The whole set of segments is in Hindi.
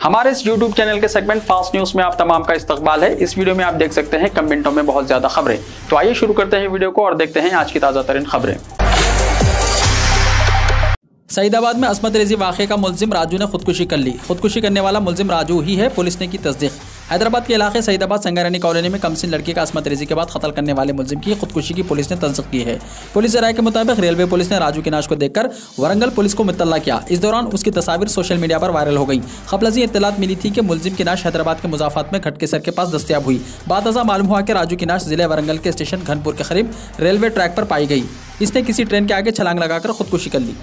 हमारे इस YouTube चैनल के सेगमेंट फास्ट न्यूज में आप तमाम का इस्तकबाल है। इस वीडियो में आप देख सकते हैं कम मिनटों में बहुत ज्यादा खबरें। तो आइए शुरू करते हैं वीडियो को और देखते हैं आज की ताजा तरीन खबरें। सईदाबाद में असमत रेजी वाक़े का मुलजिम राजू ने खुदकुशी कर ली। खुदकुशी करने वाला मुलजिम राजू ही है, पुलिस ने की तस्दीक। हैदराबाद के इलाके सईदाबाद संगारेनी कॉलोनी में कमसिन लड़की का असमत रेजी के बाद कत्ल करने वाले मुलजिम की खुदकुशी की पुलिस ने तस्दीक की है। पुलिस राय के मुताबिक रेलवे पुलिस ने राजू की लाश को देखकर वरंगल पुलिस को मुत्तला किया। इस दौरान उसकी तस्वीर सोशल मीडिया पर वायरल हो गई। क़ब्ल इत्तलात मिली थी कि मुलजिम की लाश हैदराबाद के मुज़ाफ़ात में घटकेसर के पास दस्तयाब हुई। बातज़ा मालूम हुआ कि राजू की लाश जिले वरंगल के स्टेशन घनपुर के करीब रेलवे ट्रैक पर पाई गई। इसने किसी ट्रेन के आगे छलांग लगाकर खुदकुशी कर ली।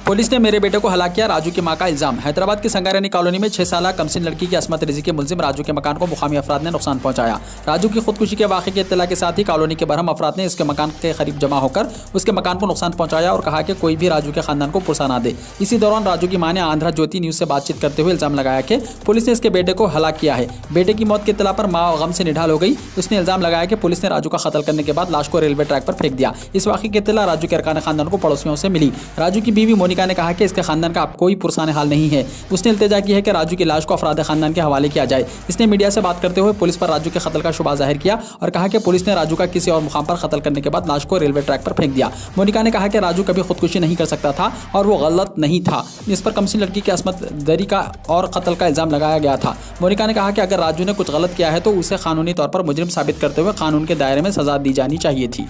पुलिस ने मेरे बेटे को हलाक किया, राजू की मां का इल्जाम। हैदराबाद की संगारेनी कॉलोनी में 6 साल कमसिन लड़की की असमत रेजी के मुलजिम राजू के मकान को मुकामी अफराद ने नुकसान पहुंचाया। राजू की खुदकुशी के वाक़े की इत्तला के साथ ही कॉलोनी के बरहम अफराद ने इसके मकान के करीब जमा होकर उसके मकान को नुकसान पहुंचाया और कहा कि कोई भी राजू के खानदान को पुरसा ना दे। इसी दौरान राजू की मां ने आंध्रा ज्योति न्यूज़ से बातचीत करते हुए इल्जाम लगाया कि पुलिस ने इसके बेटे को हलाक किया है। बेटे की मौत की इत्तला पर मां गम से निढाल हो गई। उसने इल्जाम लगाया कि पुलिस ने राजू का कत्ल करने के बाद लाश को रेलवे ट्रैक पर फेंक दिया। इस वाक़े की इत्तला राजू के अरकान खानदान को पड़ोसियों से मिली। राजू की बीवी मोनिका ने कहा कि इसके खानदान का कोई पुरसान हाल नहीं है। उसने इल्तिजा की है कि राजू की लाश को अफराद खानदान के हवाले किया जाए। इसने मीडिया से बात करते हुए पुलिस पर राजू के कत्ल का शुबा जाहिर किया और कहा कि पुलिस ने राजू का किसी और मुकाम पर कत्ल करने के बाद लाश को रेलवे ट्रैक पर फेंक दिया। मोनिका ने कहा कि राजू कभी खुदकुशी नहीं कर सकता था और वो गलत नहीं था। इस पर कमसिन लड़की की असमत दरी का और कत्ल का इल्जाम लगाया गया था। मोनिका ने कहा कि अगर राजू ने कुछ गलत किया है तो उसे कानूनी तौर पर मुजरिम साबित करते हुए कानून के दायरे में सजा दी जानी चाहिए थी।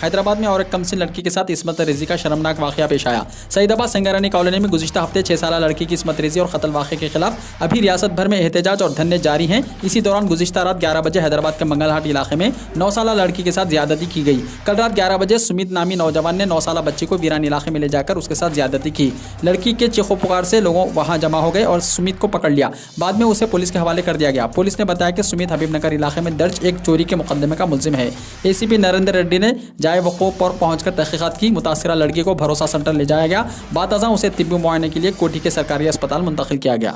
हैदराबाद में और एक कमसिन लड़की के साथ इस्मत रेजी का शर्मनाक वाक़या पेश आया। सईदाबाद संगारेनी कॉलोनी में गुज़िश्ता हफ्ते 6 साल लड़की की इस्मत रेजी और कत्ल वाक़े के खिलाफ अभी रियासत भर में एहतजाज और धरने जारी हैं। इसी दौरान गुज़िश्ता रात 11 बजे हैदराबाद के मंगलहाट इलाके में 9 साल लड़की के साथ ज़्यादती की गई। कल रात 11 बजे सुमित नामी नौजवान ने 9 साल बच्ची को वीरान इलाके में ले जाकर उसके साथ ज़्यादती की। लड़की के चीखों पुकार से लोगों वहाँ जमा हो गए और सुमित को पकड़ लिया। बाद में उसे पुलिस के हवाले कर दिया गया। पुलिस ने बताया कि सुमित हबीबनगर इलाके में दर्ज एक चोरी के मुकदमे का मुलजिम है। ACP नरेंद्र रेड्डी ने जाए वक़ूफ़ पर पहुंचकर तहकीकात की। मुतासिरा लड़की को भरोसा सेंटर ले जाया गया। बातज़ा उसे तिब्बी मुआयने के लिए कोठी के सरकारी अस्पताल मुंतकिल किया गया।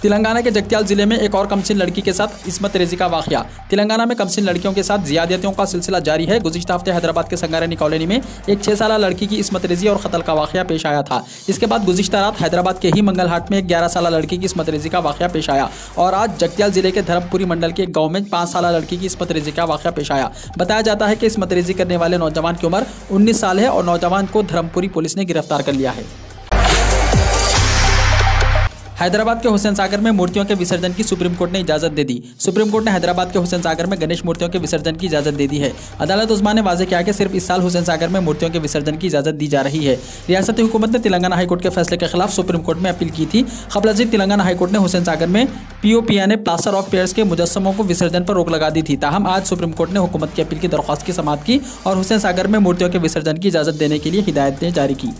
तेलंगाना के जगत्याल जिले में एक और कमसिन लड़की के साथ इस्मत रेजी का वाक़या। तेलंगाना में कमसिन लड़कियों के साथ ज़्यादतियों का सिलसिला जारी है। गुज़िश्ता हफ्ते हैदराबाद के संगारेनी कॉलोनी में एक 6 साल लड़की की इस्मत रेजी और कत्ल का वाक़या पेश आया था। इसके बाद गुज़िश्ता रात हैदराबाद के ही मंगलहाट में एक 11 साल लड़की की इस्मत रेजी का वाक़या पेश आया और आज जगत्याल जिले के धर्मपुरी मंडल के एक गाँव में 5 साल लड़की की इस्मत रेजी का वाक़या पेश आया। बताया जाता है कि इस्मत रेजी करने वाले नौजवान की उम्र 19 साल है और नौजवान को धर्मपुरी पुलिस ने गिरफ्तार कर लिया है। हैदराबाद के हुसैन सागर में मूर्तियों के विसर्जन की सुप्रीम कोर्ट ने इजाजत दे दी। सुप्रीम कोर्ट ने हैदराबाद के हुसैन सागर में गणेश मूर्तियों के विसर्जन की इजाजत दे दी है। अदालत उस्मा ने वाज़ेह किया कि सिर्फ इस साल हुसैन सागर में मूर्तियों के विसर्जन की इजाजत दी जा रही है। रियासती हुकूमत ने तेलंगाना हाईकोर्ट के फैसले के खिलाफ सुप्रीम कोर्ट में अपील की थी। क़ब्ल तेलंगाना हाईकोर्ट ने हुसैन सागर में POP यानी प्लास्टर ऑफ पेरिस के मुजस्समों को विसर्जन पर रोक लगा दी थी। ताहम आज सुप्रीम कोर्ट ने हुकूमत की अपील की दरख्वास्त की समाअत की और हुसैन सागर में मूर्तियों के विसर्जन की इजाजत देने के लिए हिदायतें जारी की।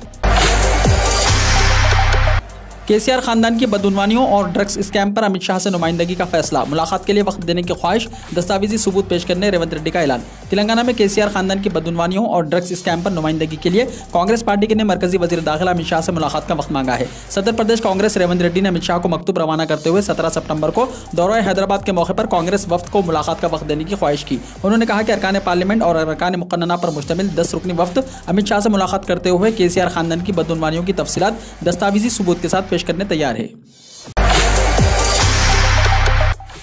KCR खानदान की बदउनवानियों और ड्रग्स स्कैम पर अमित शाह से नुमाइंदगी का फैसला। मुलाकात के लिए वक्त देने की ख्वाहिश, दस्तावेजी सबूत पेश करने रेवंत रेड्डी का ऐलान। तेलंगाना में KCR खानदान की बदउनवानियों और ड्रग्स स्कैम पर नुमाइंदगी के लिए कांग्रेस पार्टी ने मरकजी वजीर दाखिला अमित शाह से मुलाकात का वक्त मांगा है। सदर प्रदेश कांग्रेस रेवंत रेड्डी ने अमित शाह को मकतूब रवाना करते हुए 17 सितंबर को दौरा हैदराबाद के मौके पर कांग्रेस वफ्द को मुलाकात का वक्त देने की ख्वाहिश की। उन्होंने कहा कि अरकान पार्लियामेंट और अरकान मुक़न्नना पर मुश्तमिल 10 रुकनी वफ्द अमित शाह से मुलाकात करते हुए KCR खानदान की बदउनवानियों की तफसीलात दस्तावेजी सबूत के साथ पेश करने तैयार है।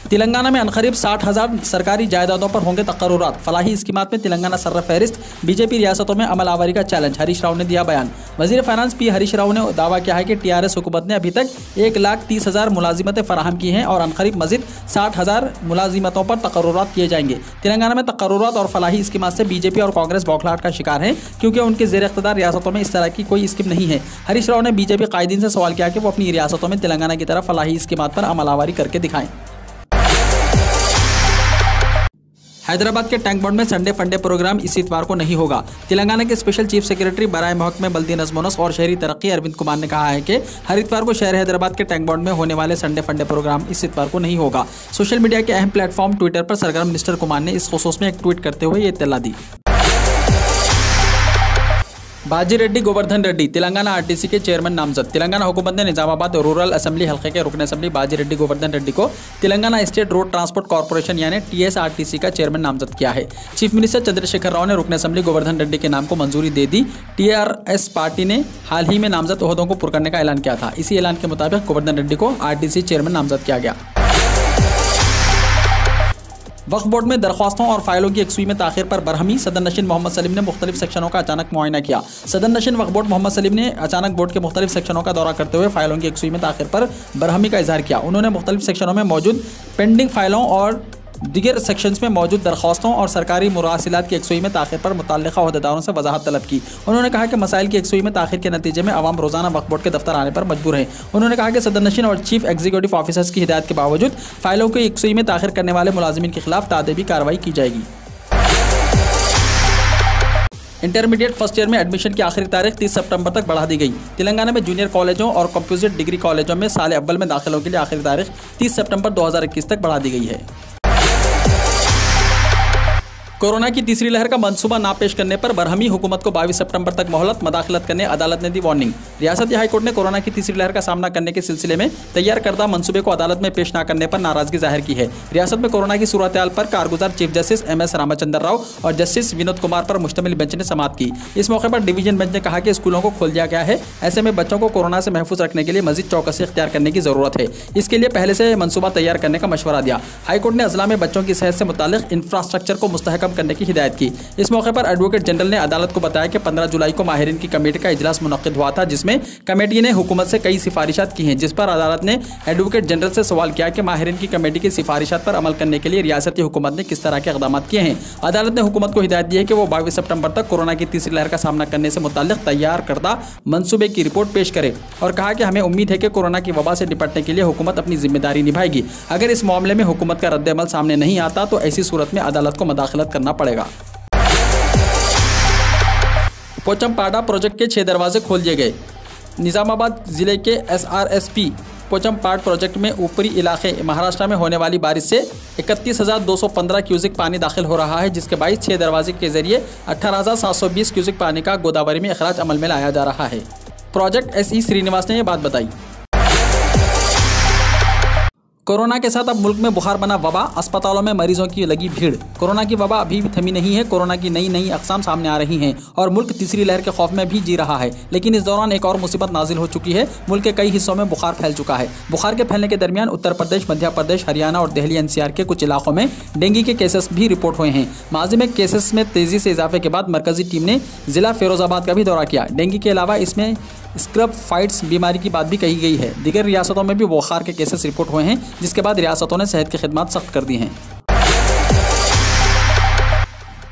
तेलंगाना में अनकरीब 60,000 सरकारी जायदादों पर होंगे तकर्रुरात। फलाही स्कीमात में तेलंगाना सरफहरिस्त। बीजेपी रियासतों में अमल आवरी का चैलेंज, हरीश राव ने दिया बयान। वजीर फाइनेंस P हरीश राव ने दावा किया है कि TRS हुकूमत ने अभी तक 1,30,000 मुलाजिमतें फराहम की हैं और अनकरीब मजीद 60,000 मुलाजिमतों पर तकर्रुरात किए जाएंगे। तेलंगाना में तकर्रुरात और फलाही स्कीमात से बीजेपी और कांग्रेस बौखलाहट का शिकार हैं क्योंकि उनके ज़ेर इख्तियार रियासतों में इस तरह की कोई स्कीम नहीं है। हरीश राव ने बीजेपी कायदीन से सवाल किया कि वो अपनी रियासतों में तेलंगाना की तरह फलाही स्कीमात पर अमल आवरी करके दिखाएं। हैदराबाद के टैंक बॉन्ड में संडे फंडे प्रोग्राम इस इतवार को नहीं होगा। तेलंगाना के स्पेशल चीफ सेक्रेटरी बराए महकमे बल्दी नज़्म-ओ-नस्क और शहरी तरक्की अरविंद कुमार ने कहा है कि हर इतवार को शहर हैदराबाद के टैंक बॉन्ड में होने वाले संडे फंडे प्रोग्राम इस इतवार को नहीं होगा। सोशल मीडिया के अहम प्लेटफॉर्म ट्विटर पर सरगर्म मिनिस्टर कुमार ने इस खुसूस में एक ट्वीट करते हुए ये इत्तला दी। बाजीरेड्डी गोवर्धन रेड्डी तेलंगाना आरटीसी के चेयरमैन नामजद। तेलंगाना हुकूमत ने निजामाबाद रूरल असेंबली हल्के के रुकन असेंबली बाजीरेड्डी गोवर्धन रेड्डी को Telangana state road transport corporation यानी TSRTC का चेयरमैन नामजद किया है। चीफ मिनिस्टर चंद्रशेखर राव ने रुकन असेंबली गोवर्धन रेड्डी के नाम को मंजूरी दे दी। TRS पार्टी ने हाल ही में नामजद ओहदों को पुर करने का ऐलान किया था। इसी ऐलान के मुताबिक गोवर्धन रेड्डी को RTC चेयरमैन नामजद किया गया। वक्फ बोर्ड में दरख्वास्तों और फाइलों की यकसुई में ताखिर पर बरहमी। सदर नशीन मोहम्मद सलीम ने मुख्तलिफ सेक्शनों का अचानक मुआयना किया। सदर नशीन वक्फ बोर्ड मोहम्मद सलीम ने अचानक बोर्ड के मुख्तलिफ सेक्शनों का दौरा करते हुए फाइलों की यकसुई में ताखिर पर बरहमी का इजहार किया। उन्होंने मुख्तलिफ सेक्शनों में मौजूद पेंडिंग फाइलों और दीगर सेक्शंस में मौजूद दरख्वास्तों और सरकारी मुरासिलात की यकसुई में ताखिर पर मुतल्लिका अहदेदारों से वजाहत तलब की। उन्होंने कहा कि मसाइल की यकसुई में ताखिर के नतीजे में अवाम रोजाना वक्फ बोर्ड के दफ्तर आने पर मजबूर हैं। उन्होंने कहा कि सदर नशीन और चीफ एग्जीक्यूटिव ऑफिसर्स की हिदायत के बावजूद फाइलों की यकसुई में ताखिर करने वाले मुलाजिमीन के खिलाफ तादेबी कार्रवाई की जाएगी। इंटरमीडिएट फर्स्ट ईयर में एडमिशन की आखिरी तारीख 30 सितंबर तक बढ़ा दी गई। तेलंगाना में जूनियर कॉलेजों और कंपोजिट डिग्री कॉलेजों में साल अव्वल में दाखिलों के लिए आखिरी तारीख 30 सितंबर 2021 तक बढ़ा दी गई है। कोरोना की तीसरी लहर का मंसूबा ना पेश करने पर बरहमी। हुकूमत को 22 सितंबर तक मोहलत। मदाखलत करने अदालत ने दी वार्निंग। रियासती हाईकोर्ट ने कोरोना की तीसरी लहर का सामना करने के सिलसिले में तैयार करदा मंसूबे को अदालत में पेश न करने पर नाराजगी जाहिर की है। रियासत में कोरोना की सूरत हाल पर कारगुजार chief justice MS Ramachandra Rao और जस्टिस विनोद कुमार पर मुश्तमिल बेंच ने समाअत की। इस मौके पर डिवीजन बेंच ने कहा कि स्कूलों को खोल दिया गया है, ऐसे में बच्चों को कोरोना से महफूज रखने के लिए मजीद चौकसी इख्तियार करने की जरूरत है। इसके लिए पहले से मंसूबा तैयार करने का मशवरा दिया। हाईकोर्ट ने अजला में बच्चों की सेहत से मुताल्लिक इंफ्रास्ट्रक्चर को मुस्तहकम करने की हिदायत की। इस मौके पर एडवोकेट जनरल ने अदालत को बताया कि 15 जुलाई को माहिरीन की कमेटी का इजलास मुनक्किद हुआ था, जिसमें कमेटी ने हुकूमत से कई सिफारिशात की हैं, जिस पर अदालत ने एडवोकेट जनरल से सवाल किया कि माहिरीन की कमेटी की सिफारिशात पर अमल करने के लिए रियासती हुकूमत ने किस तरह के इक़दाम किए हैं। अदालत ने हुकूमत को हिदायत दी है कि वो 22 सितंबर तक कोरोना की तीसरी लहर का सामना करने से मुताल्लिक तैयार करदा मंसूबे की रिपोर्ट पेश करे और कहा कि हमें उम्मीद है कि कोरोना की वबा से निपटने के लिए हुकूमत अपनी जिम्मेदारी निभाएगी। अगर इस मामले में हुकूमत का रद्द-ए-अमल सामने नहीं आता तो ऐसी सूरत में अदालत को मदाखलत करना पड़ेगा। पोचमपाड़ा प्रोजेक्ट के 6 दरवाजे खोल दिए गए। निजामाबाद जिले के SRSP पोचमपाड़ प्रोजेक्ट में ऊपरी इलाके महाराष्ट्र में होने वाली बारिश से 31,215 क्यूसिक पानी दाखिल हो रहा है, जिसके बाईस 6 दरवाजे के जरिए 18,720 क्यूसिक पानी का गोदावरी में अखराज अमल में लाया जा रहा है। प्रोजेक्ट SE श्रीनिवास ने यह बात बताई। कोरोना के साथ अब मुल्क में बुखार बना वबा। अस्पतालों में मरीजों की लगी भीड़। कोरोना की वबा अभी भी थमी नहीं है। कोरोना की नई अक़साम सामने आ रही हैं और मुल्क तीसरी लहर के खौफ में भी जी रहा है। लेकिन इस दौरान एक और मुसीबत नाजिल हो चुकी है। मुल्क के कई हिस्सों में बुखार फैल चुका है। बुखार के फैलने के दरमियान उत्तर प्रदेश, मध्य प्रदेश, हरियाणा और दिल्ली NCR के कुछ इलाकों में डेंगू के केसेस भी रिपोर्ट हुए हैं। माजी में केसेस में तेजी से इजाफे के बाद मरकजी टीम ने जिला फिरोजाबाद का भी दौरा किया। डेंगू के अलावा इसमें स्क्रब फाइट्स बीमारी की बात भी कही गई है। दीगर रियासतों में भी बुखार के केसेस रिपोर्ट हुए हैं, जिसके बाद रियासतों ने सेहत की खिदमत सख्त कर दी हैं।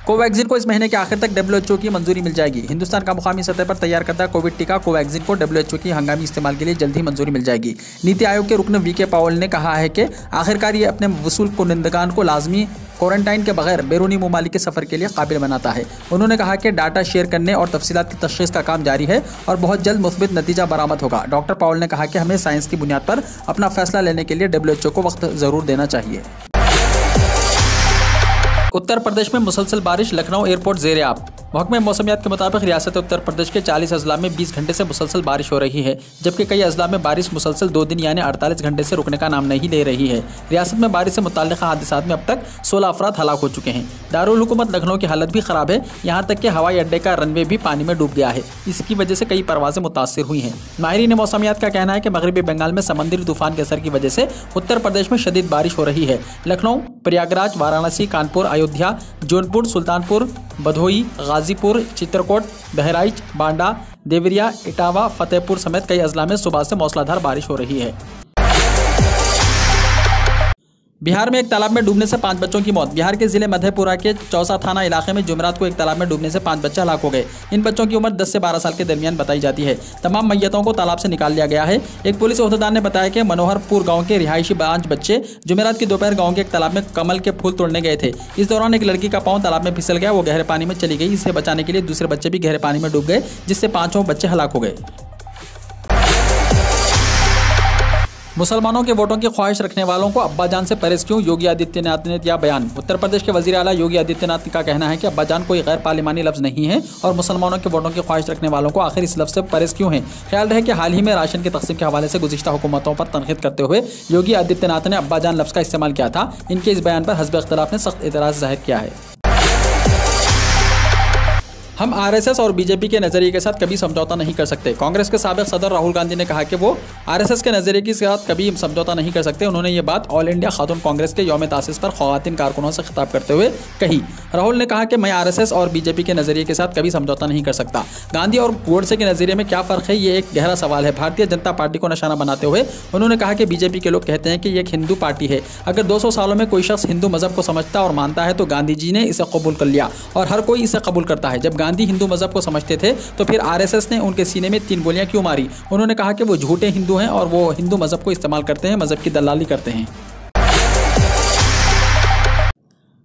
कोवैक्सीन को इस महीने के आखिर तक WHO की मंजूरी मिल जाएगी। हिंदुस्तान का मुकामी सतह पर तैयार करता कोविड टीका कोवैक्सीन को WHO की हंगामी इस्तेमाल के लिए जल्द ही मंजूरी मिल जाएगी। नीति आयोग के रुकन VK पॉल ने कहा है कि आखिरकार ये अपने वसूल कुनिंदगान को लाजमी क्वारंटाइन के बगैर बैरूनी मुमालिक के सफ़र के लिए काबिल बनाता है। उन्होंने कहा कि डाटा शेयर करने और तफसीलात की तशख़ीस का काम जारी है और बहुत जल्द मुस्बित नतीजा बरामद होगा। डॉक्टर पॉल ने कहा कि हमें साइंस की बुनियाद पर अपना फैसला लेने के लिए WHO को वक्त ज़रूर देना चाहिए। उत्तर प्रदेश में मुसलसल बारिश। लखनऊ एयरपोर्ट ज़ेर-ए-आब। महकमे मौसमियात के मुताबिक रियासत उत्तर प्रदेश के 40 अजला में 20 घंटे से मुसलसल बारिश हो रही है, जबकि कई अजला में बारिश मुसलसल 2 दिन यानी 48 घंटे से रुकने का नाम नहीं ले रही है। रियासत में बारिश से मुताल्लिक़ हादसात में अब तक 16 अफराद हलाक हो चुके हैं। दारुल हुकूमत लखनऊ की हालत भी ख़राब है। यहाँ तक कि हवाई अड्डे का रनवे भी पानी में डूब गया है। इसकी वजह से कई परवाजें मुतासर हुई हैं। माहिरीन मौसमियात का कहना है कि मगरबी बंगाल में समंदरी तूफान के असर की वजह से उत्तर प्रदेश में शदीद बारिश हो रही है। लखनऊ, प्रयागराज, वाराणसी, कानपुर, अयोध्या, जौनपुर, सुल्तानपुर, भदोही, गाजीपुर, चित्रकूट, बहराइच, बांडा, देवरिया, इटावा, फतेहपुर समेत कई अजला में सुबह से मूसलाधार बारिश हो रही है। बिहार में एक तालाब में डूबने से 5 बच्चों की मौत। बिहार के जिले मधेपुरा के चौसा थाना इलाके में जुमेरात को एक तालाब में डूबने से 5 बच्चे हलाक हो गए। इन बच्चों की उम्र 10 से 12 साल के दरमियान बताई जाती है। तमाम मैयतों को तालाब से निकाल लिया गया है। एक पुलिस ओहदेदार ने बताया कि मनोहरपुर गांव के रिहायशी 5 बच्चे जुमेरात की दोपहर गांव के एक तालाब में कमल के फूल तोड़ने गए थे। इस दौरान एक लड़की का पांव तालाब में फिसल गया। वो गहरे पानी में चली गई। इसे बचाने के लिए दूसरे बच्चे भी गहरे पानी में डूब गए, जिससे 5 बच्चे हलाक हो गए। मुसलमानों के वोटों की ख्वाहिश रखने वालों को अब्बाजान से परहेज क्यों, योगी आदित्यनाथ ने दिया बयान। उत्तर प्रदेश के वजीर आला योगी आदित्यनाथ का कहना है कि अब्बाजान कोई गैर पार्लिमानी लफ्ज नहीं है और मुसलमानों के वोटों की ख्वाहिश रखने वालों को आखिर इस लफ्ज से परहेज क्यों है। ख्याल रहे कि हाल ही में राशन की तकसीम के हवाले से गुज़िश्ता हुकूमतों पर तनकीद करते हुए योगी आदित्यनाथ ने अब्बाजान लफ्ज का इस्तेमाल किया था। इनके इस बयान पर हज़ब इख्तिलाफ ने सख्त एतराज़ जाहिर किया है। हम आरएसएस और बीजेपी के नजरिए के साथ कभी समझौता नहीं कर सकते। कांग्रेस के साबिक सदर राहुल गांधी ने कहा कि वो आरएसएस के नजरिए के साथ कभी समझौता नहीं कर सकते। उन्होंने ये बात ऑल इंडिया खातून कांग्रेस के यौम तासीस पर ख्वातीन कारकुनों से खिताब करते हुए कही। राहुल ने कहा कि मैं आरएसएस और बीजेपी के नजरिए के साथ कभी समझौता नहीं कर सकता। गांधी और गोडसे के नजरिए में क्या फ़र्क है, ये एक गहरा सवाल है। भारतीय जनता पार्टी को निशाना बनाते हुए उन्होंने कहा कि बीजेपी के लोग कहते हैं कि ये एक हिंदू पार्टी है। अगर 200 सालों में कोई शख्स हिंदू मजहब को समझता और मानता है तो गांधी जी ने इसे कबूल कर लिया और हर कोई इसे कबूल करता है। जब गांधी हिंदू मजहब को समझते थे तो फिर आरएसएस ने उनके सीने में 3 गोलियां क्यों मारी। उन्होंने कहा कि वो झूठे हिंदू हैं और वो हिंदू मजहब को इस्तेमाल करते हैं, मजहब की दलाली करते हैं।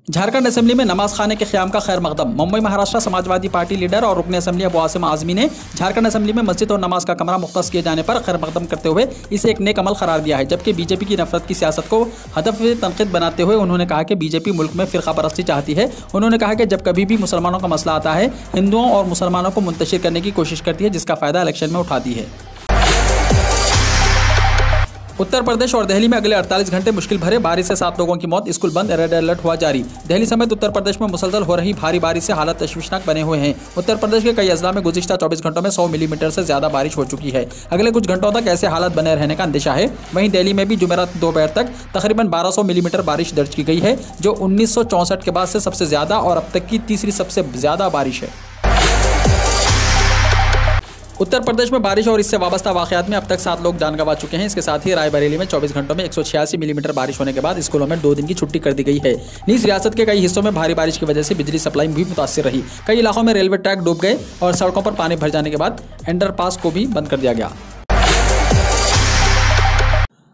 झारखंड असेंबली में नमाज खाने के क़याम का खैर मकदम। मुंबई महाराष्ट्र समाजवादी पार्टी लीडर और रुकन असेंबली अबू आसिम आज़मी ने झारखंड असेंबली में मस्जिद और नमाज का कमरा मुख्तस किए जाने पर खैर मकदम करते हुए इसे एक नेक अमल करार दिया है। जबकि बीजेपी की नफरत की सियासत को हदफ तनकीद बनाते हुए उन्होंने कहा कि बीजेपी मुल्क में फ़िरका परस्ती चाहती है। उन्होंने कहा कि जब कभी भी मुसलमानों का मसला आता है, हिंदुओं और मुसलमानों को मुंतशिर करने की कोशिश करती है, जिसका फ़ायदा इलेक्शन में उठाती है। उत्तर प्रदेश और दिल्ली में अगले 48 घंटे मुश्किल भरे, बारिश से 7 लोगों की मौत, स्कूल बंद, रेड अलर्ट हुआ जारी। दिल्ली समेत उत्तर प्रदेश में मुसलसल हो रही भारी बारिश से हालात तशवीशनाक बने हुए हैं। उत्तर प्रदेश के कई अजला में गुज़िश्ता 24 घंटों में 100 मिलीमीटर से ज्यादा बारिश हो चुकी है। अगले कुछ घंटों तक ऐसे हालात बने रहने का अंदेशा है। वहीं दिल्ली में भी जुमेरात दोपहर तक तकरीबन 1200 मिलीमीटर बारिश दर्ज की गई है, जो 1964 के बाद से सबसे ज्यादा और अब तक की तीसरी सबसे ज्यादा बारिश है। उत्तर प्रदेश में बारिश और इससे वाबस्ता वाक़यात में अब तक 7 लोग जान गंवा चुके हैं। इसके साथ ही रायबरेली में 24 घंटों में 186 मिलीमीटर बारिश होने के बाद स्कूलों में 2 दिन की छुट्टी कर दी गई है। नीज़ रियासत के कई हिस्सों में भारी बारिश की वजह से बिजली सप्लाई भी मुतासिर रही। कई इलाकों में रेलवे ट्रैक डूब गए और सड़कों पर पानी भर जाने के बाद अंडरपास को भी बंद कर दिया गया।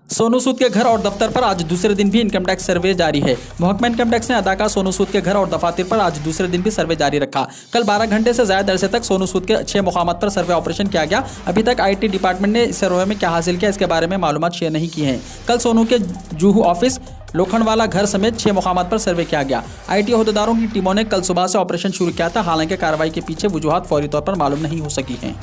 सोनू सूद के घर और दफ्तर पर आज दूसरे दिन भी इनकम टैक्स सर्वे जारी है। महकमा इनकम टैक्स ने अदाकार सोनू सूद के घर और दफातर पर आज दूसरे दिन भी सर्वे जारी रखा। कल 12 घंटे से ज्यादा अरसे तक सोनू सूद के 6 मुकामात पर सर्वे ऑपरेशन किया गया। अभी तक IT डिपार्टमेंट ने इस सर्वे में क्या हासिल किया, इसके बारे में मालूमात शेयर नहीं की हैं। कल सोनू के जूहू ऑफिस, लोखंडवाला घर समेत 6 मुकामात पर सर्वे किया गया। IT अहदेदारों की टीमों ने कल सुबह से ऑपरेशन शुरू किया था। हालांकि कार्रवाई के पीछे वजूहात फौरी तौर पर मालूम नहीं हो सकी हैं।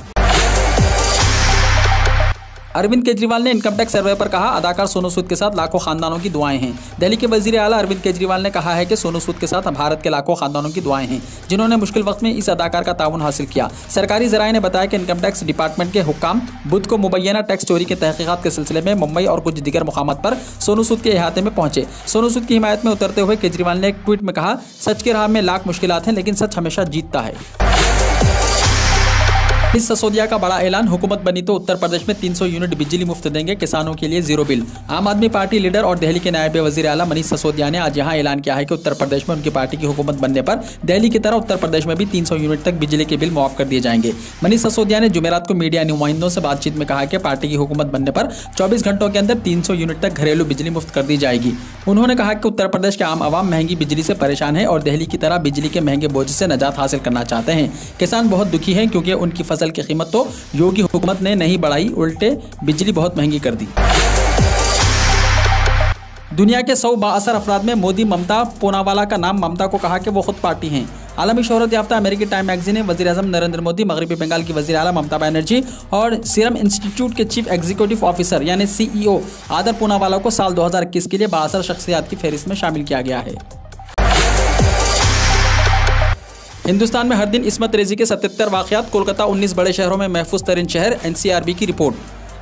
अरविंद केजरीवाल ने इनकम टैक्स सर्वे पर कहा, अदाकार सोनू सूद के साथ लाखों खानदानों की दुआएं हैं। दिल्ली के वजीर आला अरविंद केजरीवाल ने कहा है कि सोनू सूद के साथ भारत के लाखों खानदानों की दुआएं हैं, जिन्होंने मुश्किल वक्त में इस अदाकार का ताउन हासिल किया। सरकारी जराये ने बताया कि इनकम टैक्स डिपार्टमेंट के हुक्काम बुध को मुबैना टैक्स चोरी के तहकीकात के सिलसिले में मुंबई और कुछ दीगर मुकामात पर सोनू सूद के अहाते में पहुंचे। सोनू सूद की हिमायत में उतरते हुए केजरीवाल ने एक ट्वीट में कहा, सच की राह में लाख मुश्किलात हैं, लेकिन सच हमेशा जीतता है। इस सिसोदिया का बड़ा ऐलान, हुकूमत बनी तो उत्तर प्रदेश में 300 यूनिट बिजली मुफ्त देंगे, किसानों के लिए 0 बिल। आम आदमी पार्टी लीडर और दिल्ली के नायब वजीर आला मनीष सिसोदिया ने आज यहाँ ऐलान किया है कि उत्तर प्रदेश में उनकी पार्टी की हुकूमत बनने पर दिल्ली की तरह उत्तर प्रदेश में भी 300 यूनिट तक बिजली के बिल मुआफ कर दिए जाएंगे। मनीष सिसोदिया ने जुमेरात को मीडिया नुमाइंदों से बातचीत में कहा कि पार्टी की हुकूमत बनने पर 24 घंटों के अंदर 300 यूनिट तक घरेलू बिजली मुफ्त कर दी जाएगी। उन्होंने कहा कि उत्तर प्रदेश के आम आवाम महंगी बिजली से परेशान है और दिल्ली की तरह बिजली के महंगे बोझ से निजात हासिल करना चाहते हैं। किसान बहुत दुखी हैं क्योंकि उनकी फसल की कीमत तो योगी हुकूमत ने नहीं बढ़ाई, उल्टे बिजली बहुत महंगी कर दी। दुनिया के 100 बाअसर अफराद में मोदी ममता पूनावाला का नाम। ममता को कहा कि वो खुद पार्टी हैं। आलमी शोहरत याफ्ता अमेरिकी टाइम मैगजीन ने वज़ीर आज़म नरेंद्र मोदी, मगरबी बंगाल की वज़ीर आला ममता बनर्जी और सीरम इंस्टीट्यूट के चीफ एग्जीक्यूटिव ऑफिसर यानी CEO आदर पूनावाला को साल 2021 के लिए बाअसर शख्सियात की फहरिस्त में शामिल किया गया है। हिंदुस्तान में हर दिन इस्मत रेजी के 77 वाक़यात, कोलकाता 19 बड़े शहरों में महफूज तरीन शहर, NCRB की रिपोर्ट।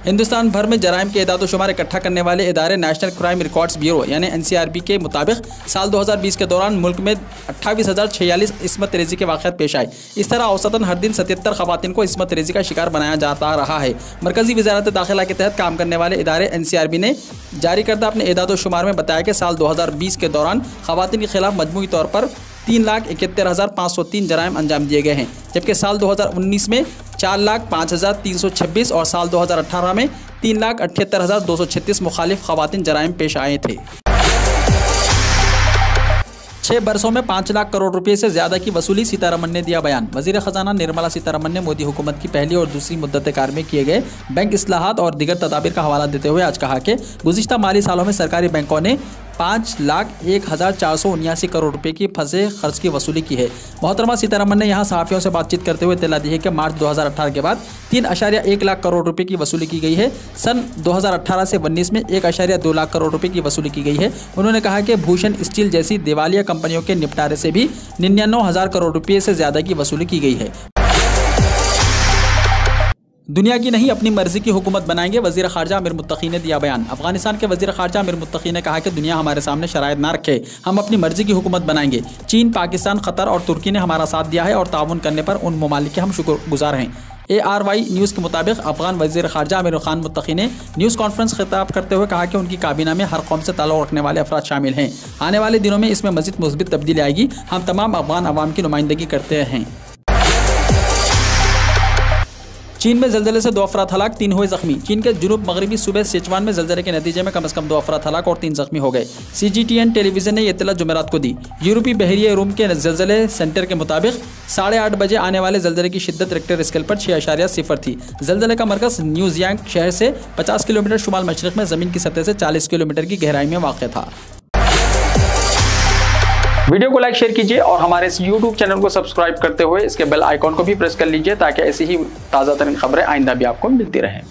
हिंदुस्तान भर में जराइम के एदाद-ओ-शुमार इकट्ठा करने वाले इदारे नेशनल क्राइम रिकॉर्ड्स ब्यूरो यानी NCRB के मुताबिक साल 2020 के दौरान मुल्क में 28,046 इस्मत रेजी के वाक़यात पेश आए। इस तरह औसतन हर दिन 77 ख़वातीन को इस्मत रेजी का शिकार बनाया जाता रहा है। मरकज़ी वज़ारत दाखिला के तहत काम करने वाले इदारे NCRB ने जारी करदा अपने एदाद-ओ-शुमार में बताया कि साल 2020 के दौरान ख़वातीन के खिलाफ मजमूई तौर पर 3,71,503 जराइम अंजाम दिए गए हैं, जबकि साल 2019 में 4,05,326 और साल 2018 में 3,78,236 मुखालिफ ख़वातीन जराइम पेश आए थे। 6 बरसों में 5 लाख करोड़ रुपए से ज्यादा की वसूली, सीतारमण ने दिया बयान। वजीर खजाना निर्मला सीतारमण ने मोदी हुकूमत की पहली और दूसरी मुद्दत कार में किए गए बैंक इस्लाहात और दीगर तदाबीर का हवाला देते हुए आज कहा कि गुज़िश्ता माली सालों में सरकारी बैंकों ने 5,01,479 करोड़ रुपए की फंसे खर्च की वसूली की है। मोहतरमा सीतारमण ने यहां सहाफियों से बातचीत करते हुए इत्तला दी है कि मार्च 2018 के बाद 3.1 लाख करोड़ रुपए की वसूली की गई है। सन 2018 से 19 में 1.2 लाख करोड़ रुपए की वसूली की गई है। उन्होंने कहा कि भूषण स्टील जैसी दिवालिया कंपनियों के निपटारे से भी 99,000 करोड़ रुपए से ज्यादा की वसूली की गई है। दुनिया की नहीं अपनी मर्जी की हुकूमत बनाएंगे, वजीर खारजा अमीर मुत्तकी ने दिया बयान। अफगानिस्तान के वजीर खारजा अमीर मुत्तकी ने कहा कि दुनिया हमारे सामने शराइत ना रखे, हम अपनी मर्जी की हुकूमत बनाएंगे। चीन, पाकिस्तान, कतर और तुर्की ने हमारा साथ दिया है और ताउन करने पर उन ममालिक के हम शुक्रगुजार हैं। ARY न्यूज़ के मुताबिक अफगान वजीर खारजा अमीर खान मुत्तकी ने न्यूज़ कॉन्फ्रेंस खिताब करते हुए कहा कि उनकी काबीना में हर कौम से ताल्लुक़ रखने वाले अफराद शामिल हैं। आने वाले दिनों में इसमें मज़ीद मुस्बित तब्दीली आएगी। हम तमाम अफगान अवाम की नुमाइंदगी करते हैं। चीन में जल्जले से 2 अफराद हलाक, 3 हुए जख्मी। चीन के जुनूब मगरबी सूबे सिचुआन में जल्जले के नतीजे में कम से कम 2 अफराद हलाक और 3 जख्मी हो गए। CGTN टेलीविजन ने यह इत्तला जुमेरात को दी। यूरोपीय बहरिया रूम के जल्जले सेंटर के मुताबिक 8:30 बजे आने वाले जल्जले की शिद्दत रिक्टर स्केल पर 6.0 थी। जल्जले का मरकज न्यूजियांग शहर से 50 किलोमीटर शुमाल मशरिक में जमीन की सतह से 40 किलोमीटर की गहराई में वाक़ था। वीडियो को लाइक शेयर कीजिए और हमारे इस YouTube चैनल को सब्सक्राइब करते हुए इसके बेल आइकॉन को भी प्रेस कर लीजिए ताकि ऐसी ही ताज़ा तरीन खबरें आइंदा भी आपको मिलती रहें।